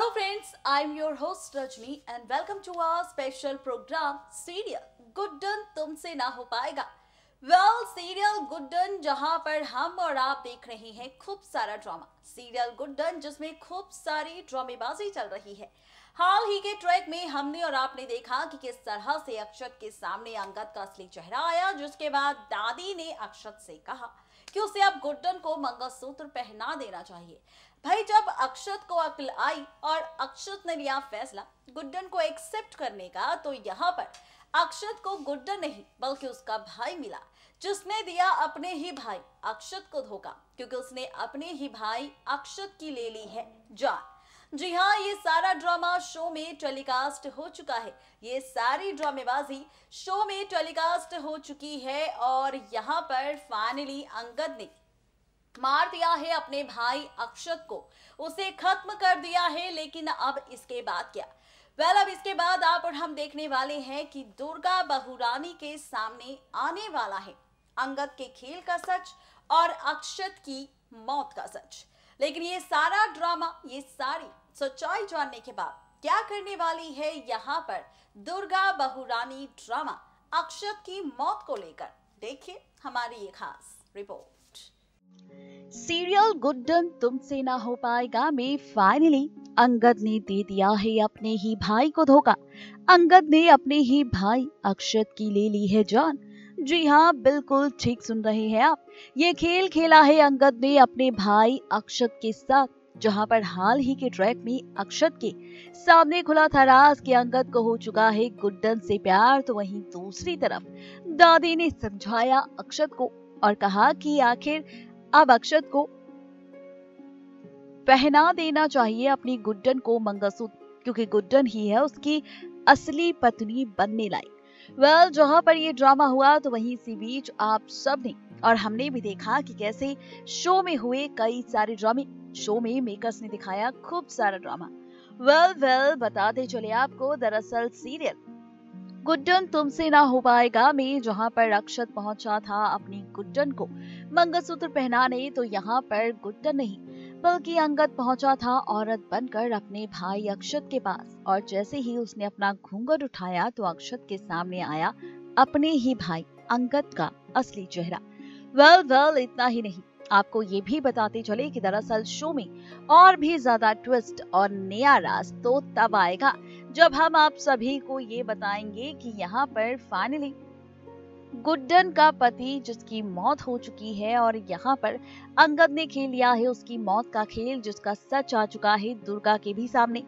Hello friends, I'm your host Rajni and welcome to our special program Serial Guddan तुमसे ना हो पाएगा। Serial Guddan जहां पर हम और आप देख रहे हैं खूब सारा ड्रामा। सीरियल गुड्डन जिसमें खूब सारी ड्रामेबाजी चल रही है। हाल ही के ट्रैक में हमने और आपने देखा कि किस तरह से अक्षत के सामने अंगद का असली चेहरा आया, जिसके बाद दादी ने अक्षत से कहा कि उसे अब गुड्डन को मंगलसूत्र पहना देना चाहिए। भाई जब अक्षत को अक्ल आई और अक्षत ने लिया फैसला गुड्डन को एक्सेप्ट करने का, तो यहाँ पर अक्षत को गुड्डन नहीं बल्कि उसका भाई मिला, जिसने दिया अपने ही भाई अक्षत को धोखा, क्योंकि उसने अपने ही भाई अक्षत की ले ली है जान। जी हाँ, ये सारा ड्रामा शो में टेलीकास्ट हो चुका है। ये सारी ड्रामेबाजी शो में टेलीकास्ट हो चुकी है और यहाँ पर फाइनली अंगद ने मार दिया है अपने भाई अक्षत को, उसे खत्म कर दिया है। लेकिन अब इसके बाद क्या? अब इसके बाद आप और हम देखने वाले हैं कि दुर्गा बहुरानी के सामने आने वाला है अंगद के खेल का सच और अक्षत की मौत का सच। लेकिन ये सारा ड्रामा, ये सारी सच्चाई जानने के बाद क्या करने वाली है यहाँ पर दुर्गा बहुरानी ड्रामा अक्षत की मौत को लेकर, देखिए हमारी ये खास रिपोर्ट। सीरियल गुड्डन तुमसे ना हो पाएगा में फाइनली अंगद ने दे दिया है अपने ही भाई को धोखा। अंगद ने अपने ही भाई अक्षत की ले ली है जान। जी हाँ, बिल्कुल ठीक सुन रहे हैं आप। ये खेल खेला है अंगद ने अपने भाई अक्षत के साथ, जहां पर हाल ही के ट्रैक में अक्षत के सामने खुला था राज कि अंगद को हो चुका है गुड्डन से प्यार। तो वहीं दूसरी तरफ दादी ने समझाया अक्षत को और कहा कि आखिर अब अक्षत को पहना देना चाहिए अपनी गुड्डन को मंगलसूत्र, क्योंकि गुड्डन ही है उसकी असली पत्नी बनने लायक। जहां पर ये ड्रामा हुआ तो वहीं इसी बीच आप सब ने और हमने भी देखा कि कैसे शो में हुए कई सारे ड्रामे। शो में मेकर्स ने दिखाया खूब सारा ड्रामा। बताते चले आपको, दरअसल सीरियल गुड्डन तुमसे ना हो पाएगा में जहां पर अक्षत पहुंचा था अपनी गुड्डन को मंगलसूत्र पहनाने, तो यहाँ पर गुड्डन नहीं बल्कि अंगद पहुंचा था औरत बनकर अपने भाई अक्षत के पास। और जैसे ही उसने अपना घूंघट उठाया तो अक्षत के सामने आया अपने ही भाई अंगद का असली चेहरा। इतना ही नहीं, आपको ये भी बताते चले कि दरअसल शो में और भी ज्यादा ट्विस्ट और नया राज तो तब आएगा जब हम आप सभी को ये बताएंगे कि यहाँ पर फाइनली गुड्डन का पति जिसकी मौत हो चुकी है और यहाँ पर अंगद ने खेल लिया है उसकी मौत का खेल, जिसका सच आ चुका है दुर्गा के भी सामने।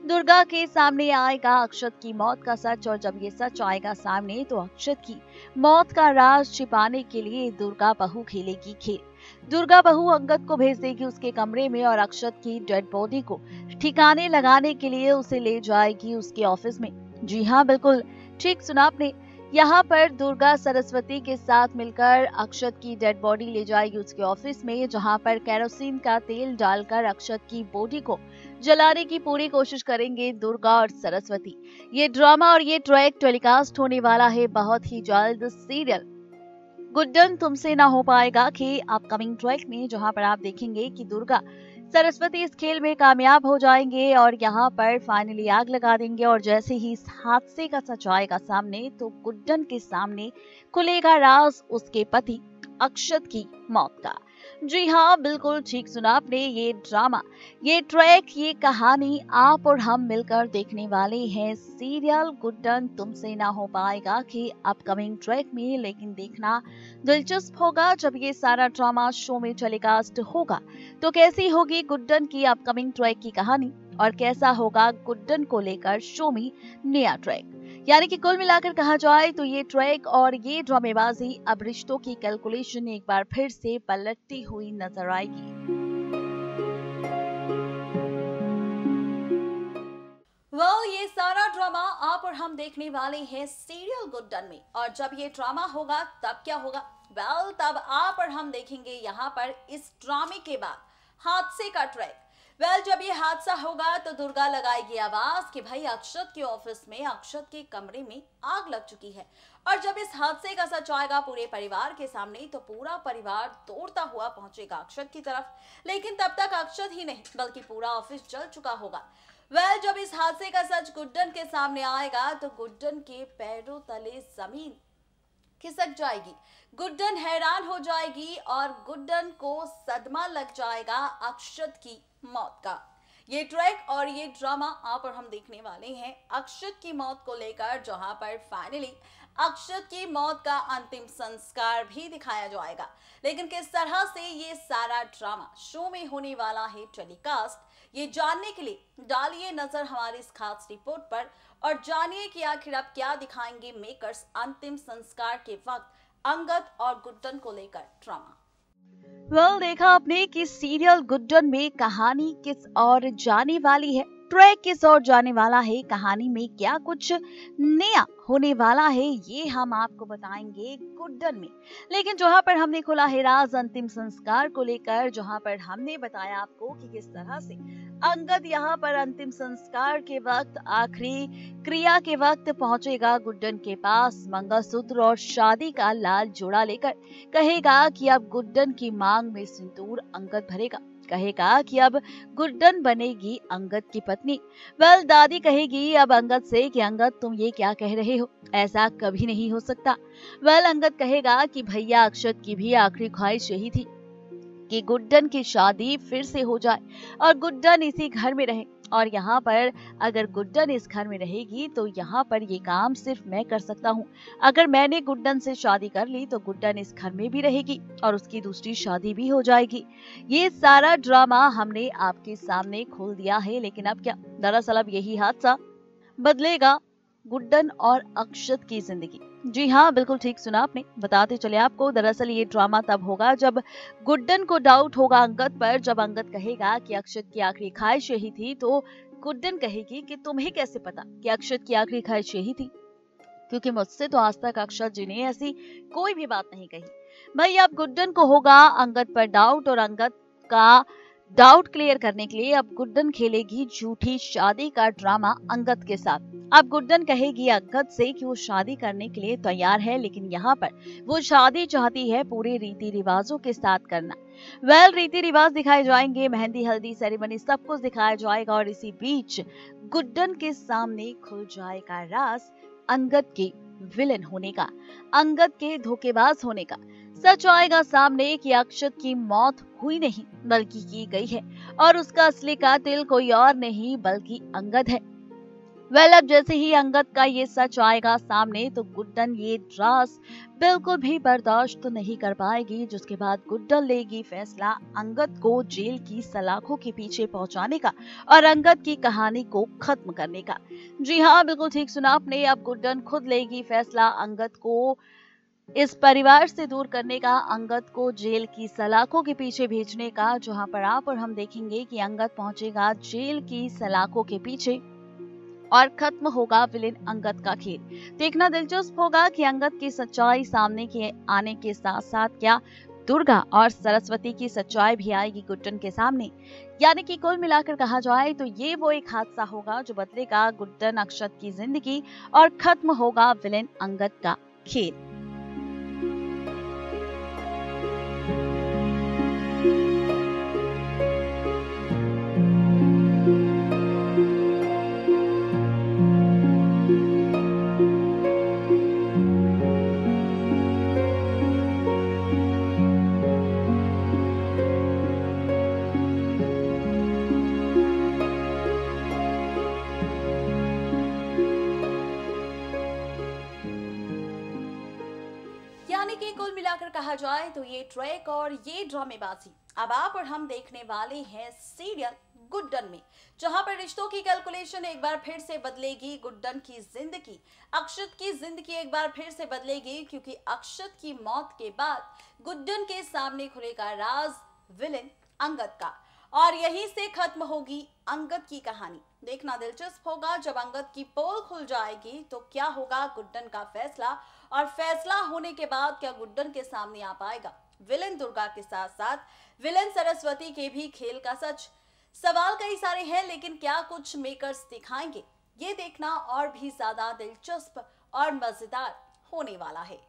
दुर्गा के सामने आएगा अक्षत की मौत का सच, और जब ये सच आएगा सामने तो अक्षत की मौत का राज छिपाने के लिए दुर्गा बहू खेलेगी खेल। दुर्गा बहू अंगद को भेज देगी उसके कमरे में और अक्षत की डेड बॉडी को ठिकाने लगाने के लिए उसे ले जाएगी उसके ऑफिस में। जी हाँ, बिल्कुल ठीक सुना आपने। यहाँ पर दुर्गा सरस्वती के साथ मिलकर अक्षत की डेड बॉडी ले जाएगी उसके ऑफिस में, जहाँ पर केरोसिन का तेल डालकर अक्षत की बॉडी को जलाने की पूरी कोशिश करेंगे दुर्गा और सरस्वती। ये ड्रामा और ये ट्रैक टेलीकास्ट होने वाला है बहुत ही जल्द सीरियल गुड्डन तुमसे ना हो पाएगा के अपकमिंग ट्रैक में, जहाँ पर आप देखेंगे कि दुर्गा सरस्वती इस खेल में कामयाब हो जाएंगे और यहाँ पर फाइनली आग लगा देंगे। और जैसे ही इस हादसे का सच आएगा सामने तो गुड्डन के सामने खुलेगा राज उसके पति अक्षत की मौत का। जी हाँ, बिल्कुल ठीक सुना आपने। ये ड्रामा, ये ट्रैक, ये कहानी आप और हम मिलकर देखने वाले हैं सीरियल गुड्डन तुमसे ना हो पाएगा के अपकमिंग ट्रैक में। लेकिन देखना दिलचस्प होगा जब ये सारा ड्रामा शो में टेलीकास्ट होगा तो कैसी होगी गुड्डन की अपकमिंग ट्रैक की कहानी और कैसा होगा गुड्डन को लेकर शो में नया ट्रैक। यानी कि कुल मिलाकर कहा जाए तो ये ट्रैक और ये ड्रामेबाजी अब रिश्तों की कैलकुलेशन एक बार फिर से पलटती हुई नजर आएगी। ये सारा ड्रामा आप और हम देखने वाले हैं सीरियल गुड्डन में, और जब ये ड्रामा होगा तब क्या होगा? तब आप और हम देखेंगे यहाँ पर इस ड्रामे के बाद हादसे का ट्रैक। जब ये हादसा होगा तो दुर्गा लगाएगी आवाज कि भाई अक्षत के ऑफिस में, अक्षत के कमरे में आग लग चुकी है। और जब इस हादसे का सच आएगा पूरे परिवार के सामने तो पूरा परिवार दौड़ता हुआ पहुंचेगा अक्षत की तरफ। लेकिन तब तक अक्षत ही नहीं बल्कि पूरा ऑफिस जल चुका होगा। जब इस हादसे का सच गुड्डन के सामने आएगा तो गुड्डन के पैरों तले जमीन खिसक जाएगी। गुड्डन हैरान हो जाएगी और गुड्डन को सदमा लग जाएगा अक्षत की मौत का। ये ट्रैक और ये ड्रामा आप और हम देखने वाले हैं अक्षत की मौत को लेकर, जहां पर फाइनली अक्षत की मौत का अंतिम संस्कार भी दिखाया जाएगा। लेकिन किस तरह से ये सारा ड्रामा शो में होने वाला है टेलीकास्ट, ये जानने के लिए डालिए नजर हमारी इस खास रिपोर्ट पर और जानिए कि आखिर अब क्या दिखाएंगे मेकर्स अंतिम संस्कार के वक्त अंगद और गुड्डन को लेकर ड्रामा। देखा आपने कि सीरियल गुड्डन में कहानी किस और जाने वाली है, ट्रैक किस और जाने वाला है, कहानी में क्या कुछ नया होने वाला है, ये हम आपको बताएंगे गुड्डन में। लेकिन जहां पर हमने खुला है राज अंतिम संस्कार को लेकर, जहां पर हमने बताया आपको कि किस तरह से अंगद यहाँ पर अंतिम संस्कार के वक्त, आखिरी क्रिया के वक्त पहुंचेगा गुड्डन के पास मंगलसूत्र और शादी का लाल जोड़ा लेकर, कहेगा कि अब गुड्डन की मांग में सिंदूर अंगद भरेगा, कहेगा कि अब गुड्डन बनेगी अंगद की पत्नी। दादी कहेगी अब अंगद से कि अंगद तुम ये क्या कह रहे हो, ऐसा कभी नहीं हो सकता। अंगद कहेगा कि भैया अक्षत की भी आखिरी ख्वाहिश यही थी कि गुड्डन की शादी फिर से हो जाए और गुड्डन इसी घर में रहे। और यहाँ पर अगर गुड्डन इस घर में रहेगी तो यहाँ पर ये काम सिर्फ मैं कर सकता हूँ। अगर मैंने गुड्डन से शादी कर ली तो गुड्डन इस घर में भी रहेगी और उसकी दूसरी शादी भी हो जाएगी। ये सारा ड्रामा हमने आपके सामने खोल दिया है। लेकिन अब क्या, दरअसल अब यही हादसा बदलेगा गुड्डन और अक्षत की जिंदगी। जी हाँ, बिल्कुल ठीक सुना आपने। बताते चले आपको, दरअसल ये ड्रामा तब होगा जब गुड्डन को डाउट होगा अंगद पर। जब अंगद कहेगा कि अक्षत की आखिरी ख्वाहिश यही थी तो गुड्डन कहेगी कि तुम्हें कैसे पता कि अक्षत की आखिरी ख्वाहिश यही थी, क्योंकि मुझसे तो आज तक अक्षत जी ने ऐसी कोई भी बात नहीं कही। भाई अब गुड्डन को होगा अंगद पर डाउट और अंगद का डाउट क्लियर करने के लिए अब गुड्डन खेलेगी झूठी शादी का ड्रामा अंगद के साथ। अब गुड्डन कहेगी अंगद से कि वो शादी करने के लिए तैयार है, लेकिन यहाँ पर वो शादी चाहती है पूरे रीति रिवाजों के साथ करना। रीति रिवाज दिखाए जाएंगे, मेहंदी हल्दी सेरेमनी सब कुछ दिखाया जाएगा और इसी बीच गुड्डन के सामने खुल जाएगा राज अंगद के विलन होने का, अंगद के धोखेबाज होने का। सच आएगा सामने कि अक्षत की मौत हुई नहीं बल्कि की गई है और उसका असली कातिल कोई और नहीं बल्कि अंगद है। अब जैसे ही अंगद का ये सच आएगा सामने तो गुड्डन ये राज बिल्कुल भी बर्दाश्त नहीं कर पाएगी, जिसके बाद गुड्डन लेगी फैसला अंगद को जेल की सलाखों के पीछे पहुंचाने का और अंगद की कहानी को खत्म करने का। जी हाँ, बिल्कुल ठीक सुना आपने। अब गुड्डन खुद लेगी फैसला अंगद को इस परिवार से दूर करने का, अंगद को जेल की सलाखों के पीछे भेजने का, जहां पर आप और हम देखेंगे कि अंगद पहुंचेगा जेल की सलाखों के पीछे और खत्म होगा विलेन अंगद का खेल। देखना दिलचस्प होगा कि अंगद की सच्चाई सामने के आने के साथ साथ क्या दुर्गा और सरस्वती की सच्चाई भी आएगी गुड्डन के सामने। यानी कि कुल मिलाकर कहा जाए तो ये वो एक हादसा होगा जो बदलेगा गुड्डन अक्षत की जिंदगी और खत्म होगा विलेन अंगद का खेल। यानी कि कुल मिलाकर कहा जाए तो ये ट्रैक और ये ड्रामेबाजी अब आप और हम देखने वाले हैं सीरियल गुड्डन में, जहां पर रिश्तों की कैलकुलेशन एक बार फिर से बदलेगी। गुड्डन की जिंदगी, अक्षत की जिंदगी एक बार फिर से बदलेगी, क्योंकि अक्षत की मौत के बाद गुड्डन के सामने खुलेगा राज विलेन अंगद का और यहीं से खत्म होगी अंगद की कहानी। देखना दिलचस्प होगा जब अंगद की पोल खुल जाएगी तो क्या होगा गुड्डन का फैसला, और फैसला होने के बाद क्या गुड्डन के सामने आ पाएगा विलेन दुर्गा के साथ साथ विलेन सरस्वती के भी खेल का सच। सवाल कई सारे हैं, लेकिन क्या कुछ मेकर्स दिखाएंगे, ये देखना और भी ज्यादा दिलचस्प और मजेदार होने वाला है।